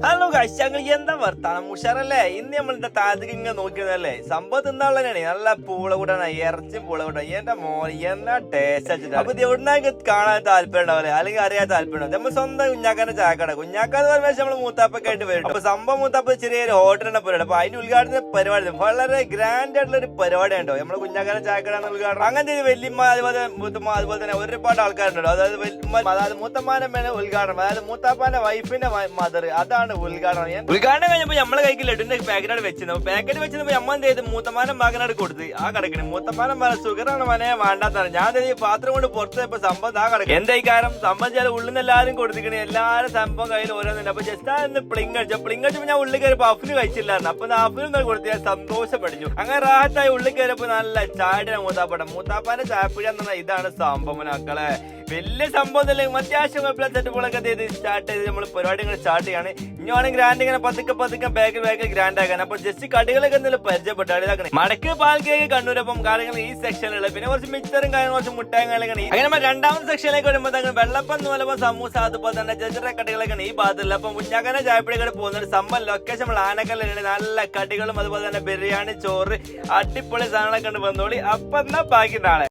Hello guys, ഞങ്ങൾ എന്താ വർത്താനം ഉഷാറല്ലേ? ഇന്ന് നമ്മളിന്റെ താഴത്തേക്ക് ഇങ്ങനെ നോക്കിയതല്ലേ, സംഭവം തിന്നാളാണ്. നല്ല പൂള കൂടാണ്, ഇറച്ചും പൂള കൂടാണ്. എന്റെ മോൻ എന്നാ ടേസ്റ്റ് വെച്ചിട്ട്. അപ്പൊ എവിടുന്നൊക്കെ കാണാൻ താല്പര്യം ഉണ്ടാവില്ലേ, അല്ലെങ്കിൽ അറിയാൻ താല്പര്യം ഉണ്ടാവും. നമ്മൾ സ്വന്തം കുഞ്ഞാക്കാന്റെ ചായക്കട, കുഞ്ഞാക്കാന്ന് പറഞ്ഞാൽ നമ്മൾ മൂത്താപ്പൊക്കെ ആയിട്ട് വരും. അപ്പൊ സംഭവം മൂത്താപ്പ ചെറിയൊരു ഹോട്ടലിന്റെ പരിപാടി. അപ്പൊ അതിന്റെ ഉദ്ഘാടന പരിപാടി വളരെ ഗ്രാൻഡ് ആയിട്ടുള്ള ഒരു പരിപാടി ഉണ്ടോ നമ്മുടെ കുഞ്ഞാക്കാന്റെ ചായക്കട ഉദ്ഘാടനം. അങ്ങനത്തെ വല്യമ്മ, അതുപോലെ മുത്തമ്മ, അതുപോലെ തന്നെ ഒരുപാട് ആൾക്കാരുണ്ടോ. അതായത് മൂത്തമ്മാന്റെ മേലെ ഉദ്ഘാടനം, അതായത് മൂത്താപ്പാന്റെ വൈഫിന്റെ മദർ, അതാണ് ഉദ്ഘാടനം കഴിഞ്ഞപ്പോ നമ്മളെ കൈക്ക് ലഡുവിന്റെ പാക്കറ്റാണ് വെച്ചത്. പാക്കറ്റ് വെച്ചപ്പോ അമ്മ എന്ത് ചെയ്ത് മൂത്തമാനം മകനാട് കൊടുത്ത് ആ കിടക്കണേ. മൂത്തമാനം പറഞ്ഞ സുഖറാണ് മനെ വേണ്ടാത്താണ്. ഞാൻ പാത്രം കൊണ്ട് പുറത്ത് പോയപ്പോ സംഭവം ആ കിടക്കും. എന്തായി കാരണം സംഭവം ചില ഉള്ളിൽ നിന്ന് എല്ലാരും കൊടുത്തിക്കണേ. എല്ലാരും സംഭവം കയ്യിൽ ഓരോന്നുണ്ട്. അപ്പൊ ജസ്റ്റ് ആ പ്ലിങ് അടിച്ചപ്പോ ഞാൻ ഉള്ളിൽ കയറിയപ്പോ അഫിന് കഴിച്ചില്ലായിരുന്നു. അപ്പൊ അഫിനും കൊടുത്ത് ഞാൻ സന്തോഷപ്പെടിച്ചു. അങ്ങനെ റാഹത്തായി ഉള്ളിൽ കയറിയപ്പോ നല്ല ചാടിയ മൂത്താപ്പാന്റെ ചായപ്പിഴ എന്ന് പറഞ്ഞാൽ ഇതാണ് സംഭവം മക്കളെ. വലിയ സംഭവം തന്നെ അത്യാവശ്യം സെറ്റപ്പുകളൊക്കെ സ്റ്റാർട്ട് ചെയ്ത് നമ്മൾ പരിപാടികൾ സ്റ്റാർട്ട് ചെയ്യാണ്. ഇനിയാണ് ഗ്രാൻഡ് ഇങ്ങനെ പതുക്കെ ബാക്കിൽ ഗ്രാൻഡ് ആക്കാൻ. അപ്പൊ ജസ്റ്റ് കടികളൊക്കെ എന്തെങ്കിലും പരിചയപ്പെട്ടാണ് മടക്ക് പാൽ കേക്ക് കണ്ണൂരപ്പം കാര്യങ്ങൾ ഈ സെക്ഷനിലുള്ള, പിന്നെ കുറച്ച് മിച്ചറും കാര്യങ്ങളും കുറച്ച് മുട്ടായും കാര്യങ്ങളൊക്കെ. അങ്ങനെ നമ്മൾ രണ്ടാമത്തെ സെക്ഷനിലേക്ക് വരുമ്പോൾ വെള്ളപ്പം നൂലപ്പം സമൂസ അതുപോലെ തന്നെ ചെറിയ കടികളൊക്കെ ഈ ഭാഗത്തുള്ള. അപ്പൊ മുഞ്ഞാക്കാനെ ചായപ്പടിയൊക്കെ പോകുന്ന ഒരു സംഭവം ലൊക്കേഷൻ നമ്മൾ ആനക്കല്ലുണ്ട്. നല്ല കടികളും അതുപോലെ തന്നെ ബിരിയാണി, ചോറ്, അടിപൊളി സാധനങ്ങളൊക്കെ ഉണ്ട്. വന്നോളി. അപ്പൊ എന്നാ ബാക്കി നാളെ.